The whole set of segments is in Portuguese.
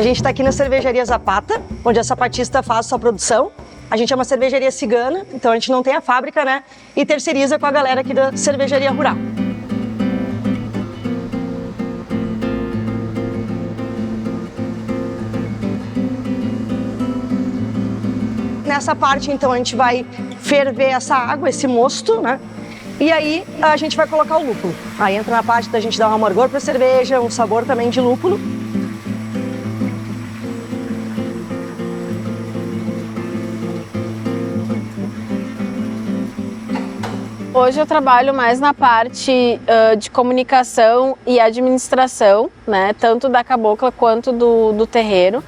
gente está aqui na cervejaria Zapata, onde a Zapatista faz sua produção. A gente é uma cervejaria cigana, então a gente não tem a fábrica, né? E terceiriza com a galera aqui da cervejaria rural. Nessa parte, então, a gente vai ferver essa água, esse mosto, né? E aí a gente vai colocar o lúpulo. Aí entra na parte da gente dar um amargor para a cerveja, um sabor também de lúpulo. Hoje eu trabalho mais na parte de comunicação e administração, né? Tanto da cabocla quanto do terreiro.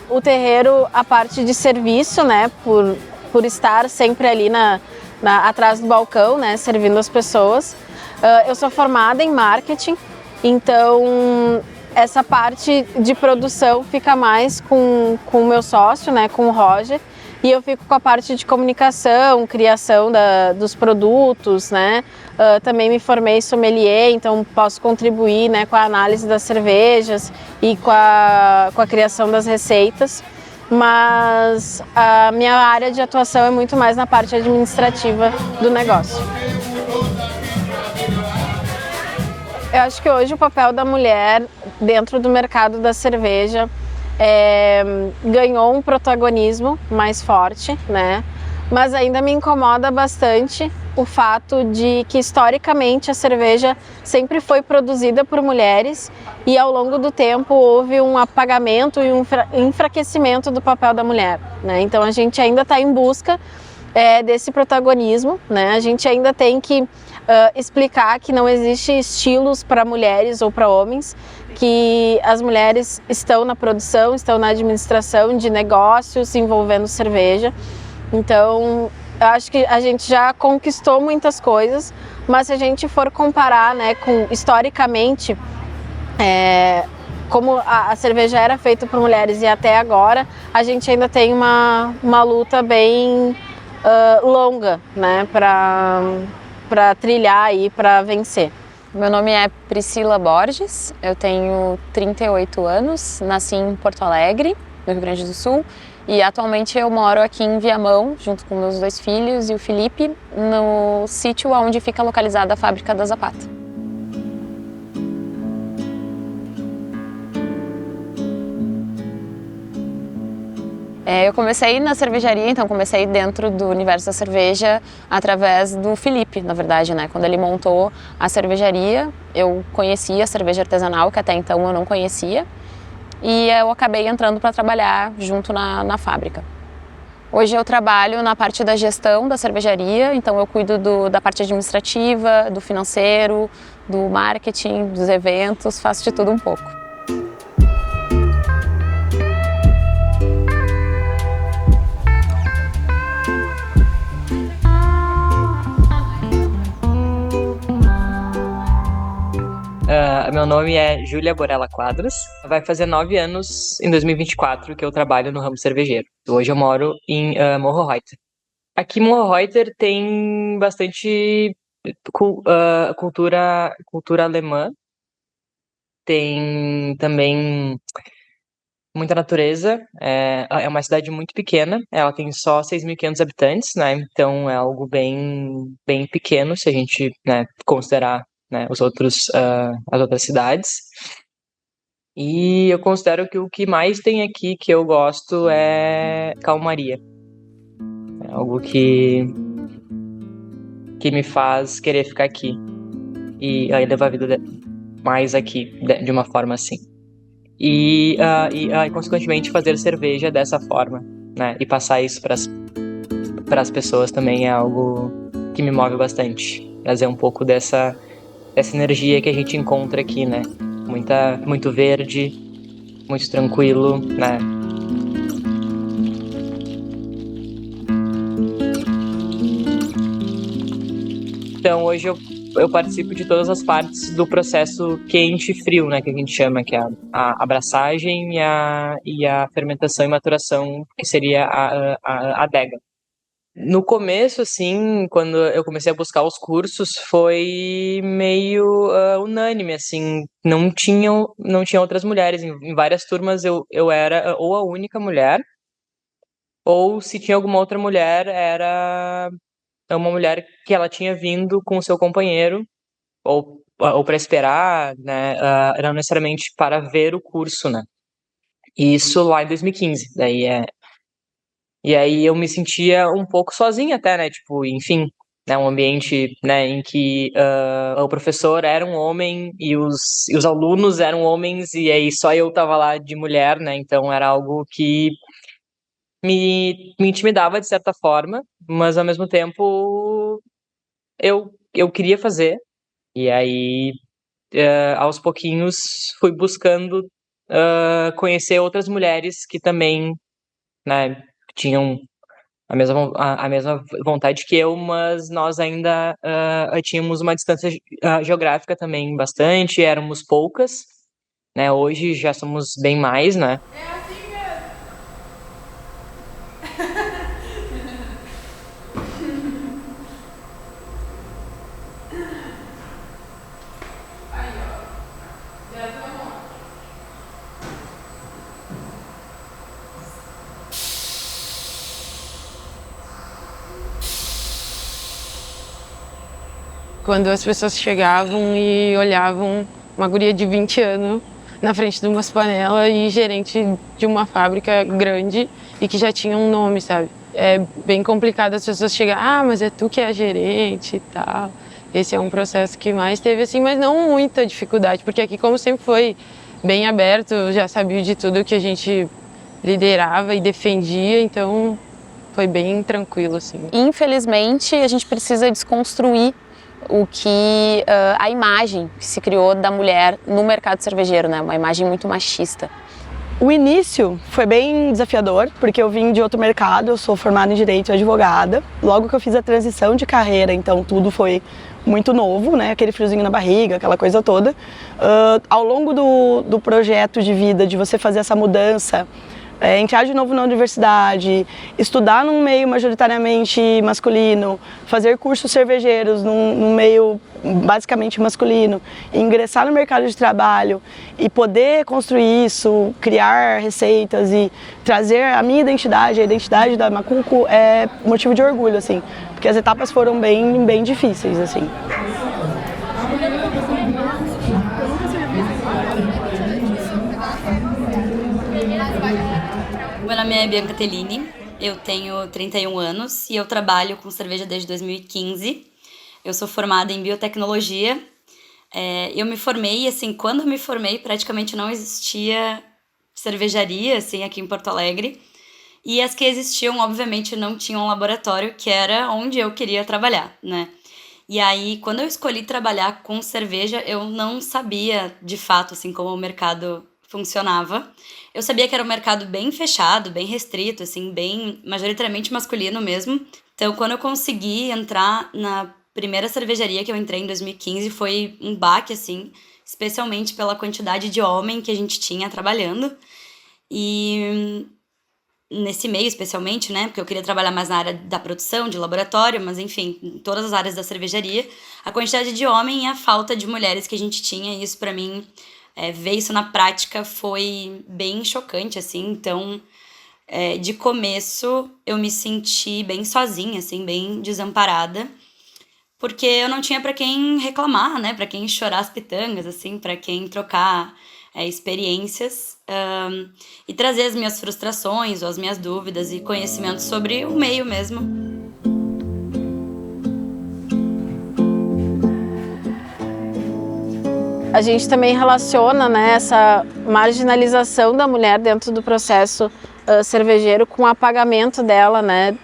O terreiro, a parte de serviço, né? Por estar sempre ali atrás do balcão, né? Servindo as pessoas. Eu sou formada em marketing, então essa parte de produção fica mais com o meu sócio, né? Com o Roger. E eu fico com a parte de comunicação, criação dos produtos, né? Também me formei sommelier, então posso contribuir, né, com a análise das cervejas e com a criação das receitas. Mas a minha área de atuação é muito mais na parte administrativa do negócio. Eu acho que hoje o papel da mulher dentro do mercado da cerveja ganhou um protagonismo mais forte, né? Mas ainda me incomoda bastante o fato de que historicamente a cerveja sempre foi produzida por mulheres e ao longo do tempo houve um apagamento e um enfraquecimento do papel da mulher, né? Então a gente ainda está em busca desse protagonismo, né? A gente ainda tem que explicar que não existe estilos para mulheres ou para homens, que as mulheres estão na produção, estão na administração de negócios envolvendo cerveja. Então, eu acho que a gente já conquistou muitas coisas, mas se a gente for comparar, né, com historicamente como a cerveja era feita por mulheres e até agora, a gente ainda tem uma luta bem longa, né, para trilhar e para vencer. Meu nome é Priscila Borges, eu tenho 38 anos, nasci em Porto Alegre, no Rio Grande do Sul, e atualmente eu moro aqui em Viamão, junto com meus 2 filhos e o Felipe, no sítio onde fica localizada a fábrica da Zapata. Eu comecei na cervejaria, então comecei dentro do universo da cerveja através do Felipe, na verdade, né? Quando ele montou a cervejaria, eu conhecia a cerveja artesanal, que até então eu não conhecia, e eu acabei entrando para trabalhar junto na fábrica. Hoje eu trabalho na parte da gestão da cervejaria, então eu cuido da parte administrativa, do financeiro, do marketing, dos eventos, faço de tudo um pouco. Meu nome é Júlia Borella Quadros. Vai fazer 9 anos em 2024 que eu trabalho no ramo cervejeiro. Hoje eu moro em Morro Reuter. Aqui em Morro Reuter tem bastante cultura alemã. Tem também muita natureza. É uma cidade muito pequena. Ela tem só 6.500 habitantes, né? Então é algo bem pequeno se a gente, né, considerar, né, as outras cidades. E eu considero que o que mais tem aqui que eu gosto é calmaria. É algo que me faz querer ficar aqui e levar a vida mais aqui, de uma forma assim. E consequentemente fazer cerveja dessa forma, né? E passar isso para as pessoas também é algo que me move bastante. Trazer um pouco dessa energia que a gente encontra aqui, né? Muito verde, muito tranquilo, né? Então hoje eu participo de todas as partes do processo quente e frio, né? Que a gente chama, que é a abraçagem e a fermentação e maturação, que seria a adega. No começo, assim, quando eu comecei a buscar os cursos, foi meio unânime, assim, não tinha outras mulheres. Em várias turmas eu era ou a única mulher, ou se tinha alguma outra mulher, era uma mulher que ela tinha vindo com o seu companheiro, ou para esperar, né, não necessariamente para ver o curso, né. E isso lá em 2015, e aí eu me sentia um pouco sozinha até, né, tipo, enfim, né, um ambiente, né, em que o professor era um homem e os alunos eram homens, e aí só eu estava lá de mulher, né, então era algo que me intimidava de certa forma, mas ao mesmo tempo eu queria fazer, e aí aos pouquinhos fui buscando conhecer outras mulheres que também, né, tinham a mesma vontade que eu, mas nós ainda tínhamos uma distância geográfica também bastante, éramos poucas, né? Hoje já somos bem mais, né? Quando as pessoas chegavam e olhavam uma guria de 20 anos na frente de umas panelas e gerente de uma fábrica grande e que já tinha um nome, sabe? É bem complicado as pessoas chegarem, mas é tu que é a gerente e tal. Esse é um processo que mais teve, assim, mas não muita dificuldade, porque aqui, como sempre foi bem aberto, já sabia de tudo que a gente liderava e defendia, então foi bem tranquilo, assim. Infelizmente, a gente precisa desconstruir a imagem que se criou da mulher no mercado cervejeiro, né? Uma imagem muito machista. O início foi bem desafiador, porque eu vim de outro mercado, eu sou formada em Direito e advogada. Logo que eu fiz a transição de carreira, então tudo foi muito novo, né? Aquele friozinho na barriga, aquela coisa toda. Ao longo do projeto de vida, de você fazer essa mudança, entrar de novo na universidade, estudar num meio majoritariamente masculino, fazer cursos cervejeiros num meio basicamente masculino, ingressar no mercado de trabalho e poder construir isso, criar receitas e trazer a minha identidade, a identidade da Macuco é motivo de orgulho, assim, porque as etapas foram bem difíceis, assim. Meu nome é Bianca Tellini, eu tenho 31 anos e eu trabalho com cerveja desde 2015. Eu sou formada em biotecnologia. Eu me formei, assim, quando eu me formei praticamente não existia cervejaria, assim, aqui em Porto Alegre. E as que existiam, obviamente, não tinham um laboratório, que era onde eu queria trabalhar, né? E aí, quando eu escolhi trabalhar com cerveja, eu não sabia, de fato, assim, como o mercado funcionava. Eu sabia que era um mercado bem fechado, bem restrito, assim, bem majoritariamente masculino mesmo. Então, quando eu consegui entrar na primeira cervejaria que eu entrei em 2015, foi um baque, assim, especialmente pela quantidade de homem que a gente tinha trabalhando. E nesse meio, especialmente, né, porque eu queria trabalhar mais na área da produção, de laboratório, mas enfim, em todas as áreas da cervejaria, a quantidade de homem e a falta de mulheres que a gente tinha, isso pra mim, ver isso na prática foi bem chocante, assim. Então, de começo, eu me senti bem sozinha, assim, bem desamparada, porque eu não tinha pra quem reclamar, né, pra quem chorar as pitangas, assim, pra quem trocar experiências e trazer as minhas frustrações ou as minhas dúvidas e conhecimentos sobre o meio mesmo. A gente também relaciona, né, essa marginalização da mulher dentro do processo cervejeiro com o apagamento dela, né,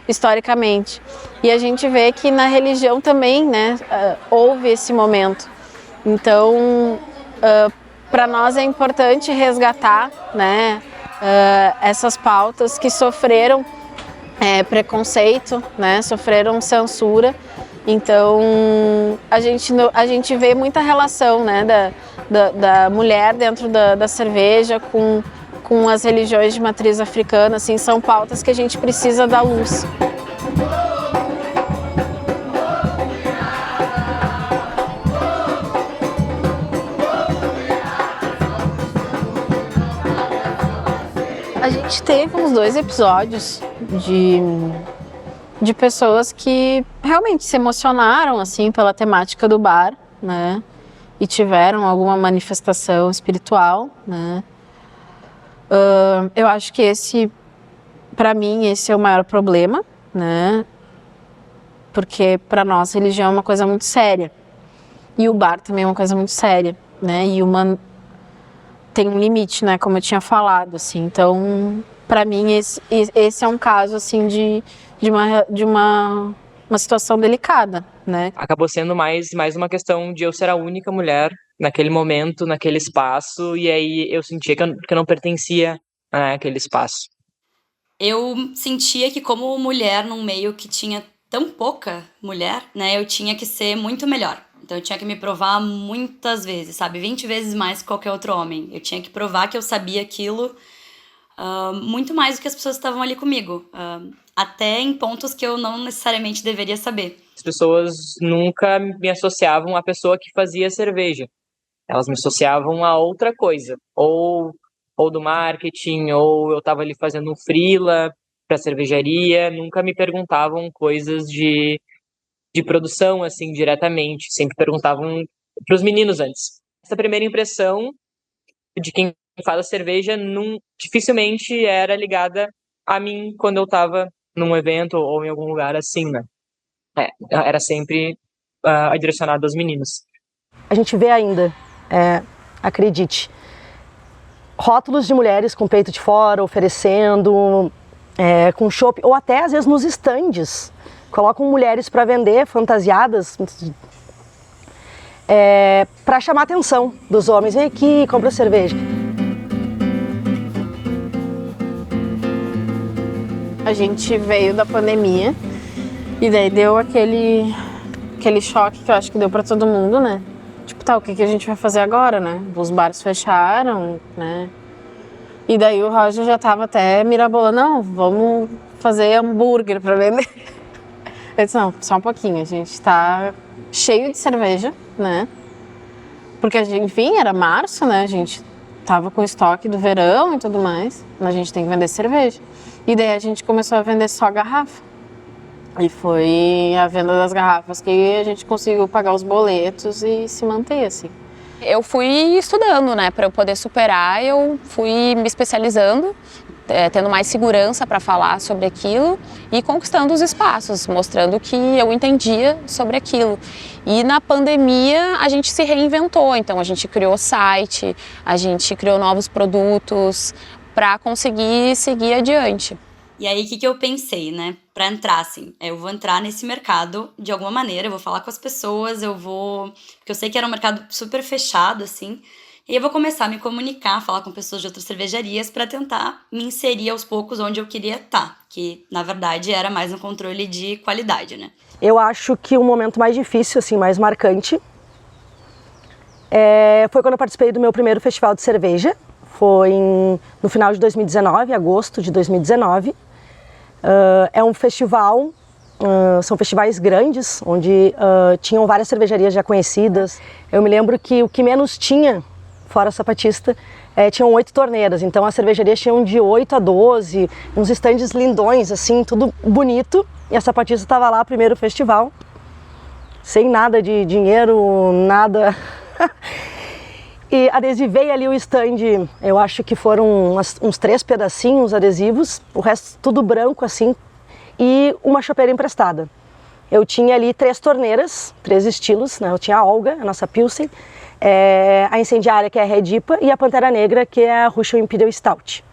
historicamente. E a gente vê que na religião também, né, houve esse momento. Então, para nós é importante resgatar, né, essas pautas que sofreram preconceito, né, sofreram censura. Então, a gente vê muita relação, né, da mulher dentro da cerveja com com as religiões de matriz africana, assim, são pautas que a gente precisa dar luz. A gente teve uns 2 episódios de pessoas que realmente se emocionaram, assim, pela temática do bar, né? E tiveram alguma manifestação espiritual, né? Eu acho que para mim, esse é o maior problema, né? Porque para nós, religião é uma coisa muito séria. E o bar também é uma coisa muito séria, né? E tem um limite, né? Como eu tinha falado, assim. Então, para mim, esse é um caso, assim, de uma situação delicada, né? Acabou sendo mais uma questão de eu ser a única mulher naquele momento, naquele espaço, e aí eu sentia que eu não pertencia àquele espaço. Eu sentia que como mulher num meio que tinha tão pouca mulher, né, eu tinha que ser muito melhor. Então eu tinha que me provar muitas vezes, sabe? 20 vezes mais que qualquer outro homem. Eu tinha que provar que eu sabia aquilo muito mais do que as pessoas que estavam ali comigo. Até em pontos que eu não necessariamente deveria saber. As pessoas nunca me associavam à pessoa que fazia cerveja. Elas me associavam a outra coisa. Ou do marketing, ou eu estava ali fazendo um freela para cervejaria. Nunca me perguntavam coisas de produção, assim, diretamente. Sempre perguntavam para os meninos antes. Essa primeira impressão de quem faz a cerveja dificilmente era ligada a mim quando eu estava num evento ou em algum lugar assim, né? Era sempre direcionado aos meninos. A gente vê ainda, acredite, rótulos de mulheres com peito de fora, oferecendo, com chopp, ou até às vezes nos estandes. Colocam mulheres para vender, fantasiadas, para chamar a atenção dos homens. Vem aqui, compra cerveja. A gente veio da pandemia e daí deu aquele choque que eu acho que deu para todo mundo, né? Tipo, tá, o que a gente vai fazer agora, né? Os bares fecharam, né? E daí o Roger já tava até mirabolando, não, vamos fazer hambúrguer para vender. Eu disse, não, só um pouquinho, a gente tá cheio de cerveja, né? Porque, enfim, era março, né? A gente tava com estoque do verão e tudo mais, mas a gente tem que vender cerveja. E daí a gente começou a vender só garrafa. E foi a venda das garrafas que a gente conseguiu pagar os boletos e se manter, assim. Eu fui estudando, né, para eu poder superar, eu fui me especializando, tendo mais segurança para falar sobre aquilo e conquistando os espaços, mostrando que eu entendia sobre aquilo. E na pandemia a gente se reinventou, então a gente criou site, a gente criou novos produtos para conseguir seguir adiante. E aí, o que eu pensei, né? Pra entrar, assim, eu vou entrar nesse mercado de alguma maneira, eu vou falar com as pessoas, porque eu sei que era um mercado super fechado, assim, e eu vou começar a me comunicar, falar com pessoas de outras cervejarias para tentar me inserir aos poucos onde eu queria estar, que, na verdade, era mais um controle de qualidade, né? Eu acho que o momento mais difícil, assim, mais marcante, foi quando eu participei do meu primeiro festival de cerveja. Foi no final de 2019, agosto de 2019. É um festival, são festivais grandes, onde tinham várias cervejarias já conhecidas. Eu me lembro que o que menos tinha, fora a Sapatista, tinham 8 torneiras. Então as cervejarias tinham de 8 a 12, uns estandes lindões, assim, tudo bonito. E a Sapatista estava lá, primeiro festival, sem nada de dinheiro, nada... E adesivei ali o stand, eu acho que foram uns 3 pedacinhos adesivos, o resto tudo branco assim, e uma chopeira emprestada. Eu tinha ali 3 torneiras, 3 estilos, né? Eu tinha a Olga, a nossa Pilsen, a Incendiária, que é a Red IPA, e a Pantera Negra, que é a Russian Imperial Stout.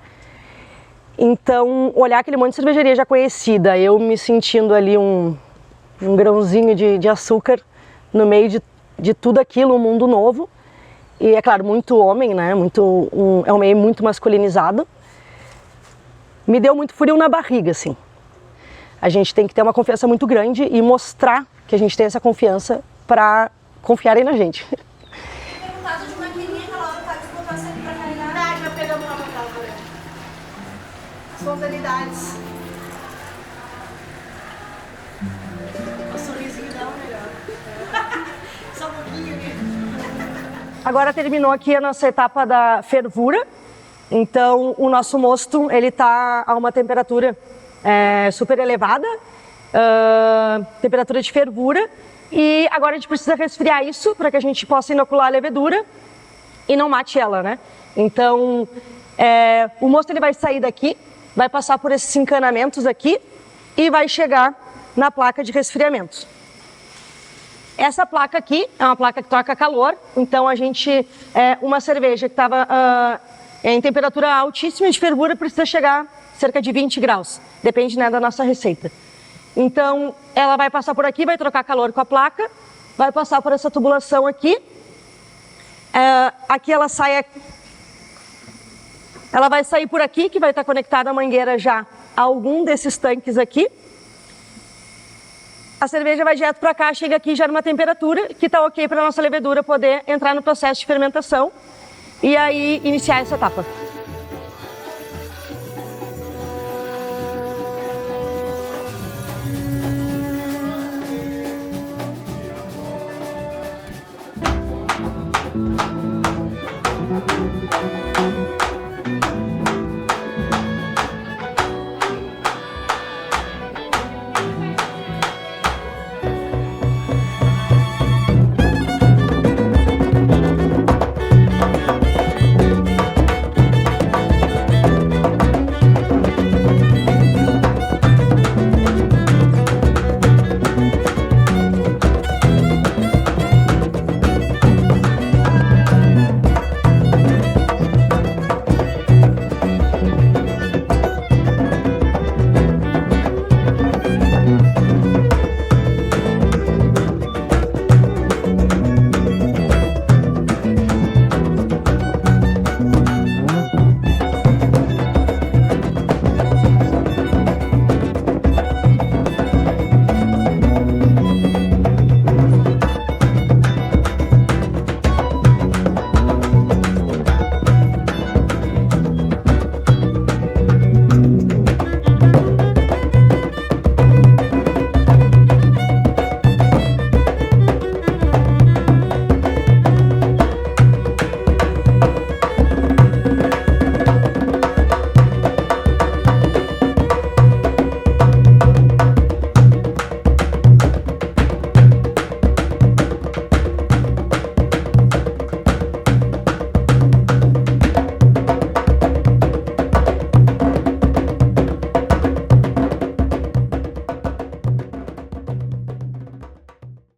Então, olhar aquele monte de cervejaria já conhecida, eu me sentindo ali um grãozinho de açúcar no meio de tudo aquilo, um mundo novo. E é claro, muito homem, né? É um meio muito masculinizado. Me deu muito frio na barriga, assim. A gente tem que ter uma confiança muito grande e mostrar que a gente tem essa confiança para confiarem na gente. Tem um caso de maquininha que ela tá de botar sempre pra carregar. Vai pegando uma pra espontaneidades. O sorrisinho dela é melhor. Só um pouquinho aqui. Agora terminou aqui a nossa etapa da fervura. Então, o nosso mosto, ele está a uma temperatura super elevada, temperatura de fervura. E agora a gente precisa resfriar isso para que a gente possa inocular a levedura e não mate ela, né? Então, o mosto ele vai sair daqui, vai passar por esses encanamentos aqui e vai chegar na placa de resfriamento. Essa placa aqui é uma placa que troca calor, então a gente, uma cerveja que estava em temperatura altíssima de fervura precisa chegar cerca de 20 graus, depende, né, da nossa receita. Então, ela vai passar por aqui, vai trocar calor com a placa, vai passar por essa tubulação aqui. Aqui ela vai sair por aqui, que vai estar conectada a mangueira já a algum desses tanques aqui. A cerveja vai direto para cá, chega aqui já numa temperatura que está ok para a nossa levedura poder entrar no processo de fermentação e aí iniciar essa etapa.